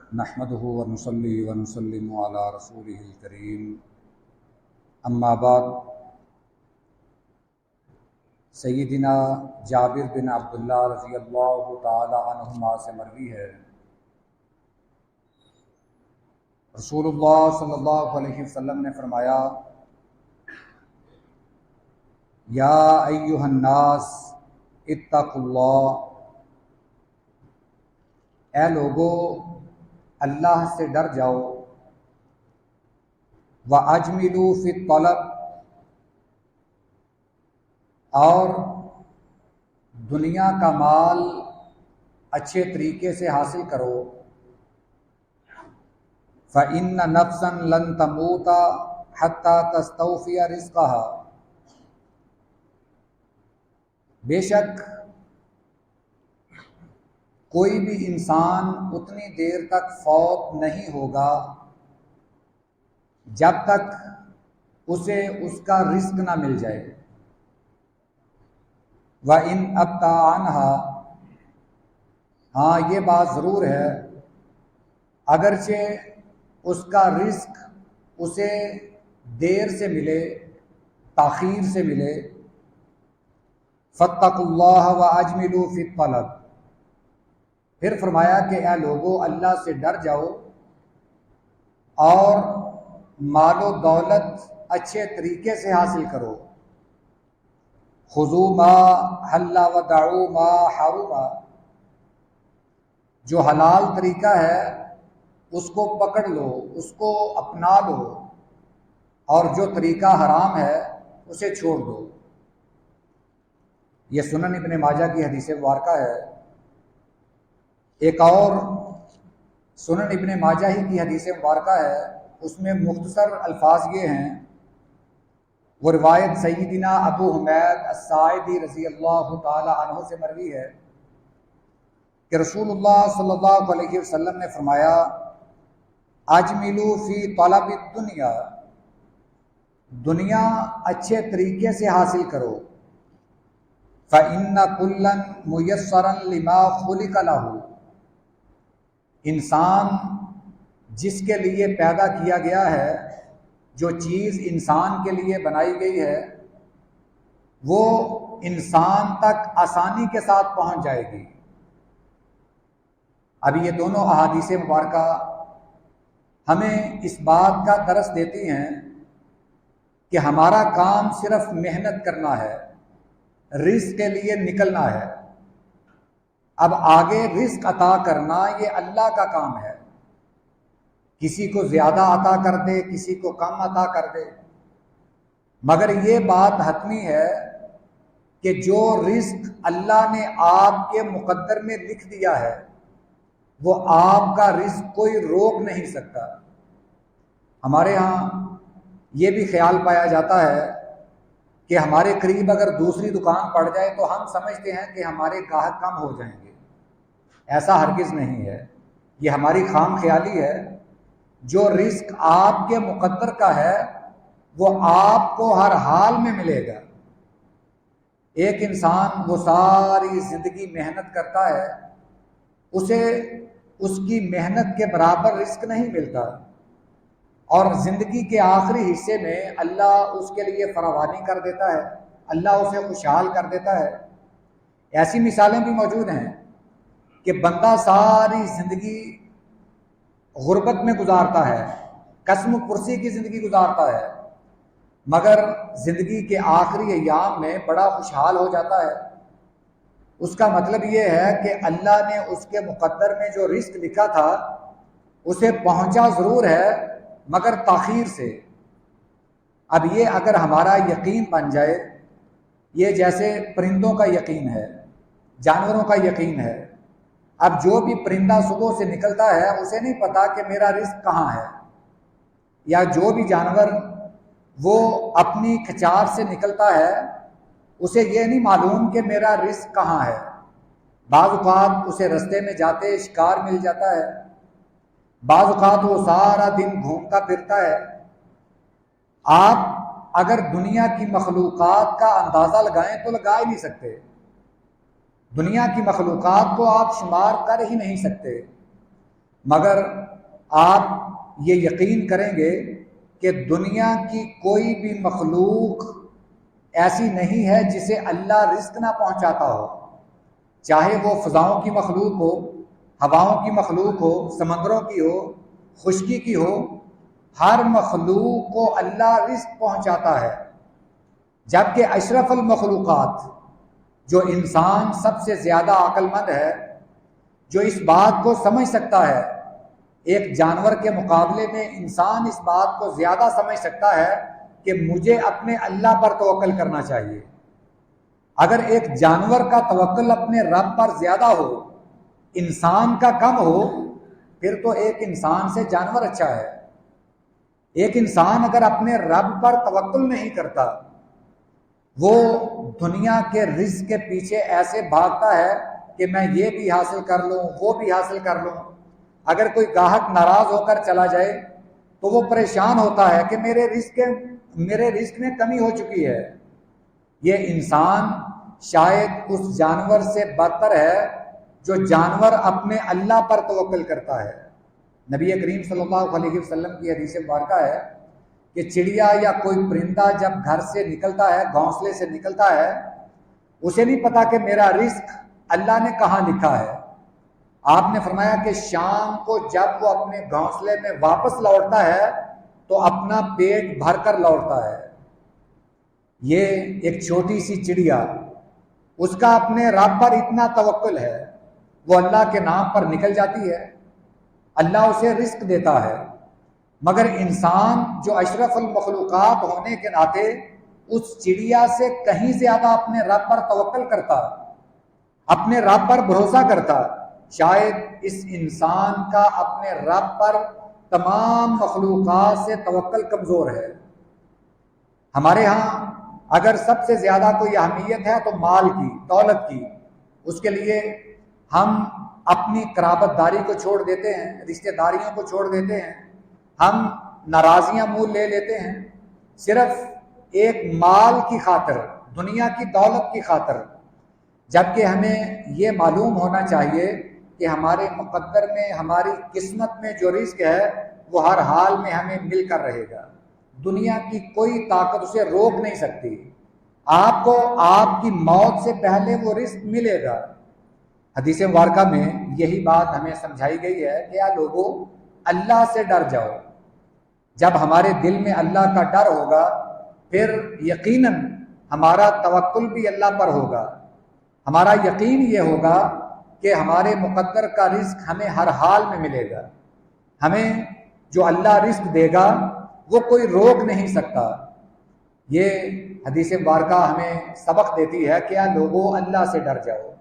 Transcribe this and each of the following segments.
نحمده ونصلي ونسلم على رسوله الكريم اما بعد۔ سیدنا جابر بن عبداللہ رضی اللہ تعالی عنہما سے مروی ہے، رسول اللہ صلی اللہ علیہ وسلم نے فرمایا، یا ایھا الناس اتقوا اللہ، اے لوگو اللہ سے ڈر جاؤ، وَأَجْمِلُوا فِي الطَّلَبِ، اور دنیا کا مال اچھے طریقے سے حاصل کرو، فَإِنَّ نَفْسًا لَن تَمُوتَ حَتَّى تَسْتَوْفِيَ رِزْقَهَا، بے شک کوئی بھی انسان اتنی دیر تک فوت نہیں ہوگا جب تک اسے اس کا رزق نہ مل جائے۔ وَإِنْ أَبْطَأَ عَنْهَا، ہاں یہ بات ضرور ہے، اگرچہ اس کا رزق اسے دیر سے ملے، تاخیر سے ملے، فَاتَّقُوا اللَّهَ وَأَجْمِلُوا فِي الطَّلَبِ، پھر فرمایا کہ اے لوگو اللہ سے ڈر جاؤ اور مال و دولت اچھے طریقے سے حاصل کرو، خذوا ما حل ودعوا ما حرم، جو حلال طریقہ ہے اس کو پکڑ لو، اس کو اپنا لو، اور جو طریقہ حرام ہے اسے چھوڑ دو۔ یہ سنن ابن ماجہ کی حدیث مبارکہ ہے۔ ایک اور سنن ابن ماجہ ہی کی حدیث مبارکہ ہے، اس میں مختصر الفاظ یہ ہیں، وہ روایت سیدنا ابو حمید الساعدی رضی اللہ تعالی عنہ سے مروی ہے کہ رسول اللہ صلی اللہ علیہ وسلم نے فرمایا، اجملوا فی طلب الدنیا، دنیا اچھے طریقے سے حاصل کرو، فإن کلا میسرا لما خلق لہ، انسان جس کے لیے پیدا کیا گیا ہے، جو چیز انسان کے لیے بنائی گئی ہے وہ انسان تک آسانی کے ساتھ پہنچ جائے گی۔ اب یہ دونوں احادیث مبارکہ ہمیں اس بات کا درس دیتی ہیں کہ ہمارا کام صرف محنت کرنا ہے، رزق کے لیے نکلنا ہے۔ اب آگے رزق عطا کرنا یہ اللہ کا کام ہے، کسی کو زیادہ عطا کر دے، کسی کو کم عطا کر دے، مگر یہ بات حتمی ہے کہ جو رزق اللہ نے آپ کے مقدر میں لکھ دیا ہے وہ آپ کا رزق کوئی روک نہیں سکتا۔ ہمارے ہاں یہ بھی خیال پایا جاتا ہے کہ ہمارے قریب اگر دوسری دکان پڑ جائے تو ہم سمجھتے ہیں کہ ہمارے گاہک کم ہو جائیں گے، ایسا ہرگز نہیں ہے، یہ ہماری خام خیالی ہے۔ جو رزق آپ کے مقدر کا ہے وہ آپ کو ہر حال میں ملے گا۔ ایک انسان وہ ساری زندگی محنت کرتا ہے، اسے اس کی محنت کے برابر رزق نہیں ملتا، اور زندگی کے آخری حصے میں اللہ اس کے لیے فراوانی کر دیتا ہے، اللہ اسے خوشحال کر دیتا ہے۔ ایسی مثالیں بھی موجود ہیں کہ بندہ ساری زندگی غربت میں گزارتا ہے، قسم و پرسی کی زندگی گزارتا ہے، مگر زندگی کے آخری ایام میں بڑا خوشحال ہو جاتا ہے۔ اس کا مطلب یہ ہے کہ اللہ نے اس کے مقدر میں جو رزق لکھا تھا اسے پہنچا ضرور ہے مگر تاخیر سے۔ اب یہ اگر ہمارا یقین بن جائے، یہ جیسے پرندوں کا یقین ہے، جانوروں کا یقین ہے۔ اب جو بھی پرندہ صبح سے نکلتا ہے اسے نہیں پتا کہ میرا رزق کہاں ہے، یا جو بھی جانور وہ اپنی کھچار سے نکلتا ہے اسے یہ نہیں معلوم کہ میرا رزق کہاں ہے۔ بعض اوقات اسے رستے میں جاتے شکار مل جاتا ہے، بعض اوقات وہ سارا دن گھومتا پھرتا ہے۔ آپ اگر دنیا کی مخلوقات کا اندازہ لگائیں تو لگا ہی نہیں سکتے، دنیا کی مخلوقات کو آپ شمار کر ہی نہیں سکتے، مگر آپ یہ یقین کریں گے کہ دنیا کی کوئی بھی مخلوق ایسی نہیں ہے جسے اللہ رزق نہ پہنچاتا ہو، چاہے وہ فضاؤں کی مخلوق ہو، ہواؤں کی مخلوق ہو، سمندروں کی ہو، خشکی کی ہو، ہر مخلوق کو اللہ رزق پہنچاتا ہے۔ جبکہ اشرف المخلوقات جو انسان سب سے زیادہ عقل مند ہے، جو اس بات کو سمجھ سکتا ہے، ایک جانور کے مقابلے میں انسان اس بات کو زیادہ سمجھ سکتا ہے کہ مجھے اپنے اللہ پر توکل کرنا چاہیے۔ اگر ایک جانور کا توکل اپنے رب پر زیادہ ہو، انسان کا کم ہو، پھر تو ایک انسان سے جانور اچھا ہے۔ ایک انسان اگر اپنے رب پر توکل نہیں کرتا، وہ دنیا کے رزق کے پیچھے ایسے بھاگتا ہے کہ میں یہ بھی حاصل کر لوں، وہ بھی حاصل کر لوں۔ اگر کوئی گاہک ناراض ہو کر چلا جائے تو وہ پریشان ہوتا ہے کہ میرے رزق میں کمی ہو چکی ہے۔ یہ انسان شاید اس جانور سے بدتر ہے جو جانور اپنے اللہ پر توکل کرتا ہے۔ نبی کریم صلی اللہ علیہ وسلم کی حدیث مبارکہ ہے کہ چڑیا یا کوئی پرندہ جب گھر سے نکلتا ہے، گھونسلے سے نکلتا ہے، اسے نہیں پتا کہ میرا رزق اللہ نے کہاں لکھا ہے۔ آپ نے فرمایا کہ شام کو جب وہ اپنے گھونسلے میں واپس لوٹتا ہے تو اپنا پیٹ بھر کر لوٹتا ہے۔ یہ ایک چھوٹی سی چڑیا، اس کا اپنے رب پر اتنا توکل ہے، وہ اللہ کے نام پر نکل جاتی ہے، اللہ اسے رزق دیتا ہے۔ مگر انسان جو اشرف المخلوقات ہونے کے ناطے اس چڑیا سے کہیں زیادہ اپنے رب پر توکل کرتا، اپنے رب پر بھروسہ کرتا، شاید اس انسان کا اپنے رب پر تمام مخلوقات سے توکل کمزور ہے۔ ہمارے ہاں اگر سب سے زیادہ کوئی اہمیت ہے تو مال کی، دولت کی، اس کے لیے ہم اپنی قرابت داری کو چھوڑ دیتے ہیں، رشتہ داریوں کو چھوڑ دیتے ہیں، ہم ناراضیاں مول لے لیتے ہیں، صرف ایک مال کی خاطر، دنیا کی دولت کی خاطر۔ جبکہ ہمیں یہ معلوم ہونا چاہیے کہ ہمارے مقدر میں، ہماری قسمت میں جو رزق ہے وہ ہر حال میں ہمیں مل کر رہے گا۔ دنیا کی کوئی طاقت اسے روک نہیں سکتی۔ آپ کو آپ کی موت سے پہلے وہ رزق ملے گا۔ حدیث مبارکہ میں یہی بات ہمیں سمجھائی گئی ہے کہ یا لوگوں، اللہ سے ڈر جاؤ۔ جب ہمارے دل میں اللہ کا ڈر ہوگا، پھر یقیناً ہمارا توکل بھی اللہ پر ہوگا۔ ہمارا یقین یہ ہوگا کہ ہمارے مقدر کا رزق ہمیں ہر حال میں ملے گا۔ ہمیں جو اللہ رزق دے گا وہ کوئی روک نہیں سکتا۔ یہ حدیث مبارکہ ہمیں سبق دیتی ہے کہ یا لوگوں، اللہ سے ڈر جاؤ۔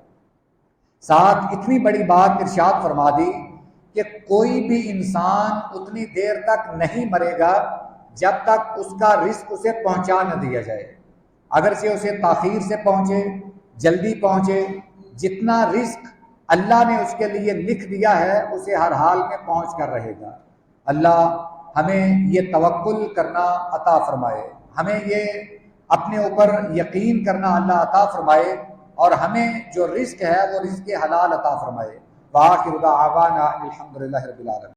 ساتھ اتنی بڑی بات ارشاد فرما دی کہ کوئی بھی انسان اتنی دیر تک نہیں مرے گا جب تک اس کا رزق اسے پہنچا نہ دیا جائے۔ اگر سے اسے تاخیر سے پہنچے، جلدی پہنچے، جتنا رزق اللہ نے اس کے لیے لکھ دیا ہے اسے ہر حال میں پہنچ کر رہے گا۔ اللہ ہمیں یہ توکل کرنا عطا فرمائے، ہمیں یہ اپنے اوپر یقین کرنا اللہ عطا فرمائے، اور ہمیں جو رزق ہے وہ رزق حلال عطا فرمائے۔ وآخر دعوانا الحمدللہ رب العالمین۔